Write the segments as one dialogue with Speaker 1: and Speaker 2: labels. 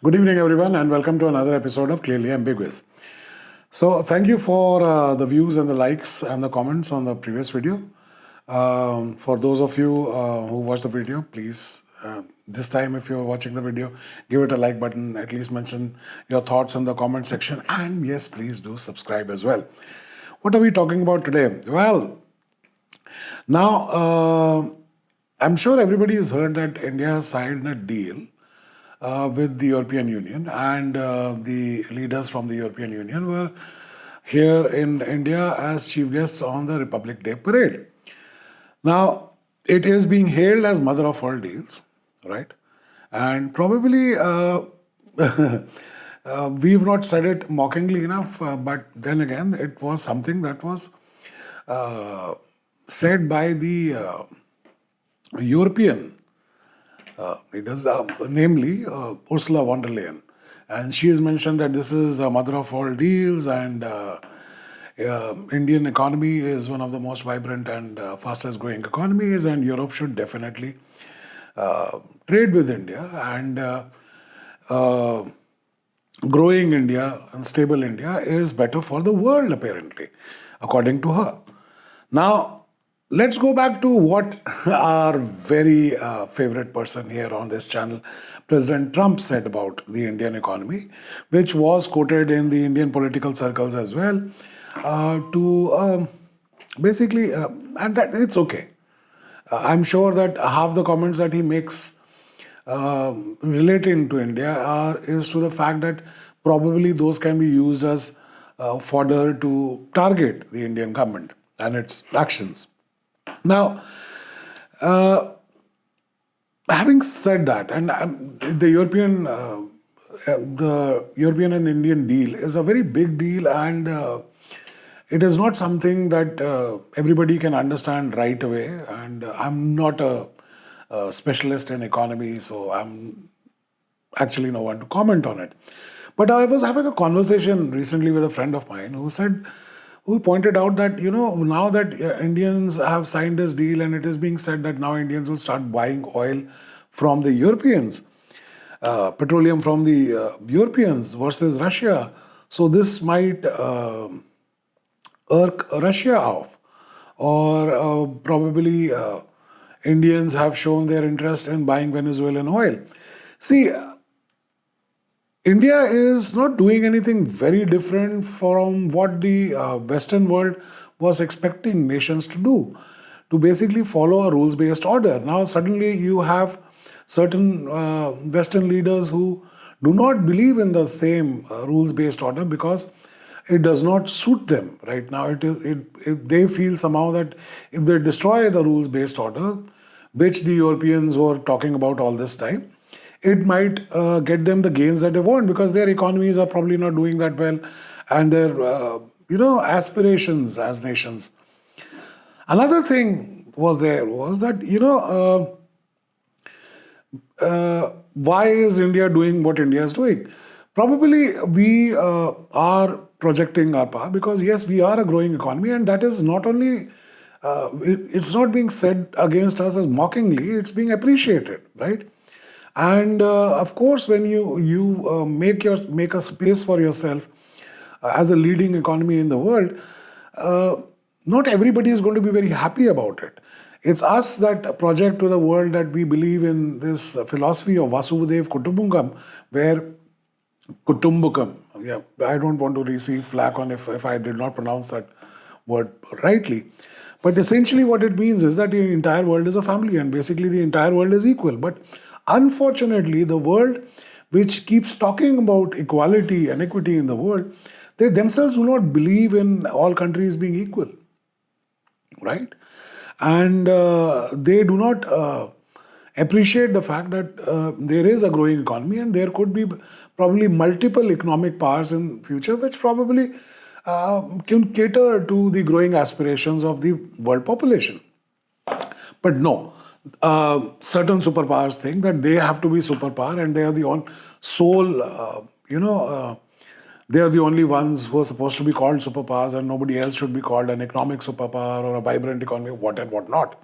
Speaker 1: Good evening, everyone, and welcome to another episode of Clearly Ambiguous. So, thank you for the views and the likes and the comments on the previous video. For those of you who watched the video, please, this time, if you're watching the video, give it a like button, at least mention your thoughts in the comment section, and yes, please do subscribe as well. What are we talking about today? Well, now, I'm sure everybody has heard that India has signed a deal with the European Union, and the leaders from the European Union were here in India as chief guests on the Republic Day parade. Now, it is being hailed as mother of all deals, right? And probably we've not said it mockingly enough, but then again, it was something that was uh, said by the European leaders, namely Ursula von der Leyen. And she has mentioned that this is a mother of all deals, and Indian economy is one of the most vibrant and fastest growing economies, and Europe should definitely trade with India, and uh, growing India and stable India is better for the world, apparently, according to her. Now, let's go back to what our very favorite person here on this channel, President Trump, said about the Indian economy, which was quoted in the Indian political circles as well, to basically, and that it's okay. I'm sure that half the comments that he makes relating to India is to the fact that probably those can be used as fodder to target the Indian government and its actions. Now, having said that, and the European and Indian deal is a very big deal, and it is not something that everybody can understand right away. And I'm not a specialist in economy, so I'm actually no one to comment on it. But I was having a conversation recently with a friend of mine who pointed out that, now that Indians have signed this deal, and it is being said that now Indians will start buying oil from the Europeans, petroleum from the Europeans versus Russia. So this might irk Russia off, or probably Indians have shown their interest in buying Venezuelan oil. See, India is not doing anything very different from what the Western world was expecting nations to do, to basically follow a rules based order. Now, suddenly, you have certain Western leaders who do not believe in the same rules based order because it does not suit them right now. They feel somehow that if they destroy the rules based order, which the Europeans were talking about all this time, it might get them the gains that they want, because their economies are probably not doing that well, and their aspirations as nations. Another thing was that why is India doing what India is doing? Probably we are projecting our power because, yes, we are a growing economy, and that is not only, it's not being said against us as mockingly, it's being appreciated, right? And of course, when you make a space for yourself as a leading economy in the world, not everybody is going to be very happy about it. It's us that project to the world that we believe in this philosophy of Vasudev Kutumbakam, where Kutumbakam, yeah, I don't want to receive flack on if I did not pronounce that word rightly. But essentially, what it means is that the entire world is a family, and basically the entire world is equal. But unfortunately, the world which keeps talking about equality and equity in the world, they themselves do not believe in all countries being equal, right? And they do not appreciate the fact that there is a growing economy, and there could be probably multiple economic powers in future which probably can cater to the growing aspirations of the world population. But no, certain superpowers think that they have to be superpower, and they are the sole, they are the only ones who are supposed to be called superpowers, and nobody else should be called an economic superpower or a vibrant economy, what and what not.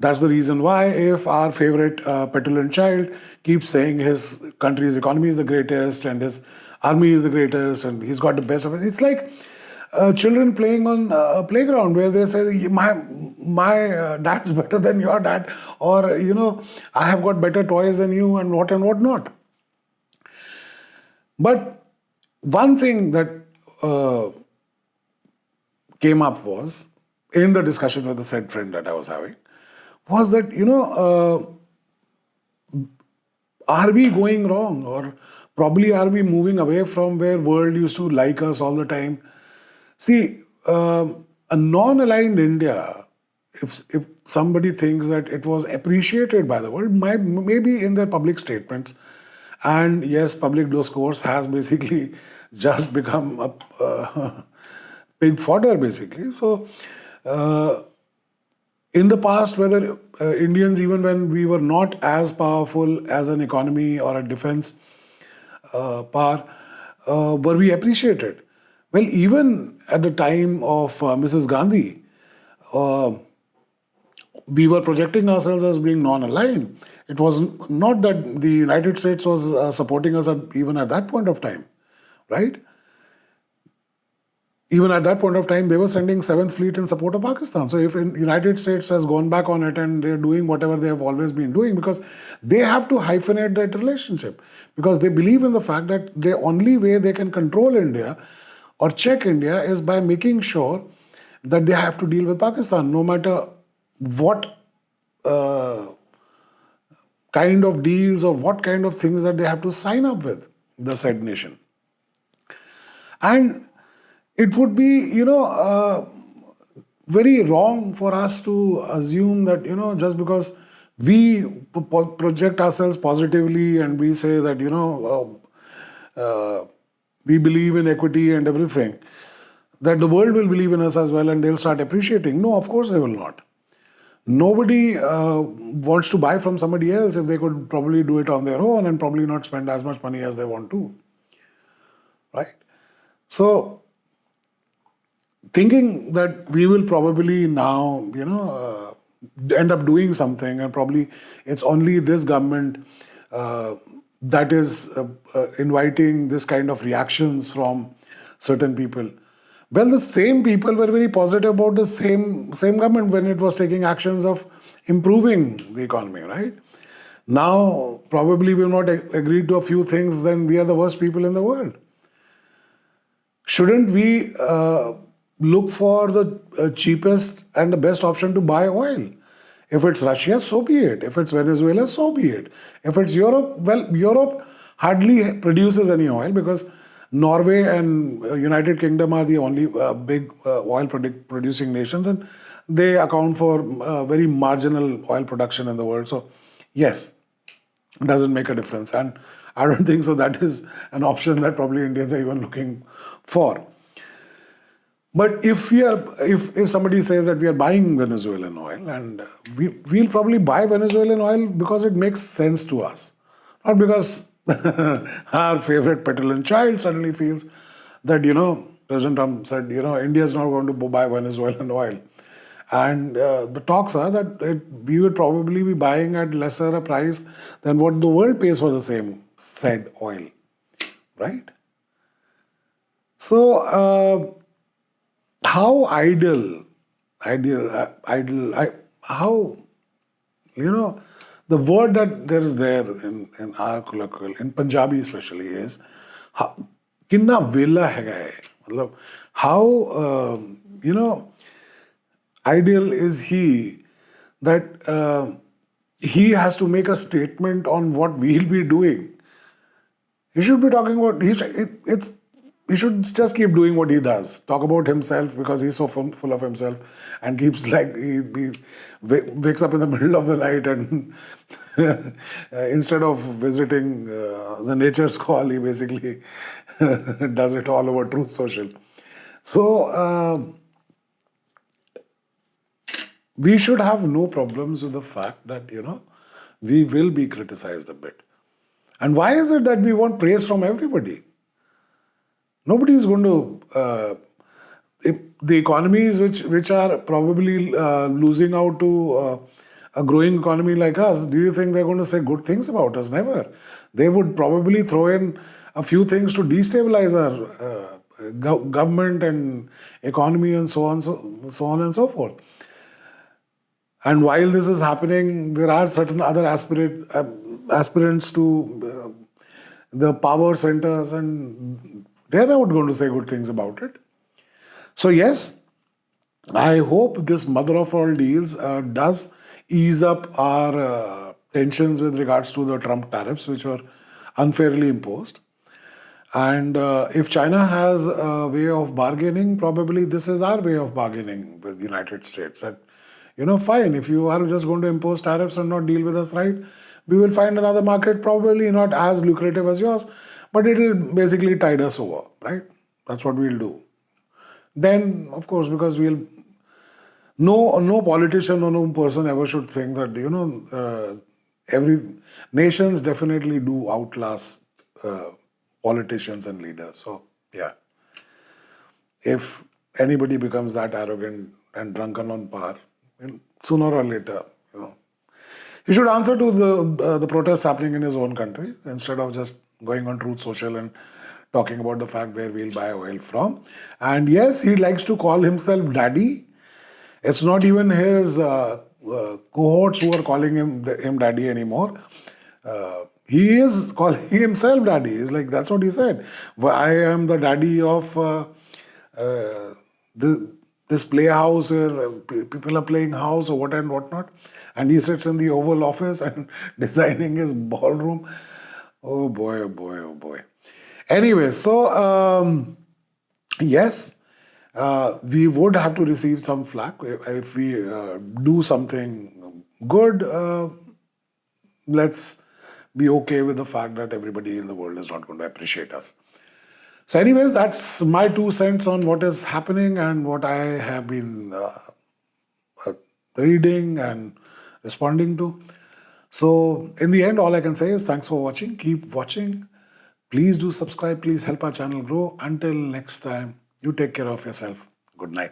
Speaker 1: That's the reason why if our favorite petulant child keeps saying his country's economy is the greatest and his army is the greatest and he's got the best of it, it's like children playing on a playground where they say my dad's better than your dad, or I have got better toys than you and what not. But one thing that uh, came up was in the discussion with the said friend that I was having was that are we going wrong, or probably are we moving away from where world used to like us all the time? See, a non-aligned India, if somebody thinks that it was appreciated by the world, might maybe in their public statements, and yes, public discourse has basically just become a pig fodder, basically. So, uh, in the past, whether Indians, even when we were not as powerful as an economy or a defense power, were we appreciated? Well, even at the time of Mrs. Gandhi, uh, we were projecting ourselves as being non-aligned. It was not that the United States was supporting us even at that point of time, right? Even at that point of time, they were sending Seventh Fleet in support of Pakistan. So if the United States has gone back on it and they're doing whatever they have always been doing, because they have to hyphenate that relationship, because they believe in the fact that the only way they can control India or check India is by making sure that they have to deal with Pakistan, no matter what uh, kind of deals or what kind of things that they have to sign up with the said nation. And it would be, very wrong for us to assume that, just because we project ourselves positively and we say that, we believe in equity and everything, that the world will believe in us as well and they'll start appreciating. No, of course they will not. Nobody wants to buy from somebody else if they could probably do it on their own and probably not spend as much money as they want to, right? So, thinking that we will probably now, end up doing something, and probably it's only this government that is inviting this kind of reactions from certain people. Well, the same people were very positive about the same government when it was taking actions of improving the economy, right? Now, probably we've not agreed to a few things, then we are the worst people in the world. Shouldn't we look for the cheapest and the best option to buy oil? If it's Russia, so be it. If it's Venezuela, so be it. If it's Europe, well, Europe hardly produces any oil because Norway and United Kingdom are the only big oil producing nations, and they account for very marginal oil production in the world. So, yes, it doesn't make a difference. And I don't think so that is an option that probably Indians are even looking for. But if somebody says that we are buying Venezuelan oil, and we'll probably buy Venezuelan oil because it makes sense to us, not because our favorite petulant child suddenly feels that President Trump said India is not going to buy Venezuelan oil, and the talks are that we would probably be buying at lesser a price than what the world pays for the same said oil, right? So. How how, the word that there is there in our colloquial, in Punjabi especially, is किन्ना वेला हैगा है, मतलब how ideal is he that he has to make a statement on what we'll be doing. He should be talking about, he should just keep doing what he does. Talk about himself because he's so full of himself and keeps like, he wakes up in the middle of the night and instead of visiting the nature's call, he basically does it all over Truth Social. So, we should have no problems with the fact that, we will be criticized a bit. And why is it that we want praise from everybody? Nobody is going to. The economies which are probably losing out to a growing economy like us, do you think they're going to say good things about us? Never. They would probably throw in a few things to destabilize our government and economy and so on and so forth. And while this is happening, there are certain other aspirants to the power centers, and they're not going to say good things about it. So yes, I hope this mother of all deals does ease up our tensions with regards to the Trump tariffs, which were unfairly imposed. And if China has a way of bargaining, probably this is our way of bargaining with the United States. That, fine, if you are just going to impose tariffs and not deal with us right, we will find another market, probably not as lucrative as yours, but it will basically tide us over, right? That's what we'll do. Then, of course, because no politician or no person ever should think that, every nations definitely do outlast politicians and leaders. So, yeah, if anybody becomes that arrogant and drunken on power, sooner or later, he should answer to the protests happening in his own country instead of just going on Truth Social and talking about the fact where we'll buy oil from. And yes, he likes to call himself daddy. It's not even his cohorts who are calling him daddy anymore. He is calling himself daddy. It's like, that's what he said. I am the daddy of this playhouse where people are playing house or what and whatnot. And he sits in the Oval Office and designing his ballroom. Oh boy, oh boy, oh boy. Anyway, so yes, we would have to receive some flack if we do something good. Let's be okay with the fact that everybody in the world is not going to appreciate us. So anyways, that's my 2 cents on what is happening and what I have been reading and responding to. So in the end, all I can say is thanks for watching. Keep watching. Please do subscribe. Please help our channel grow. Until next time, you take care of yourself. Good night.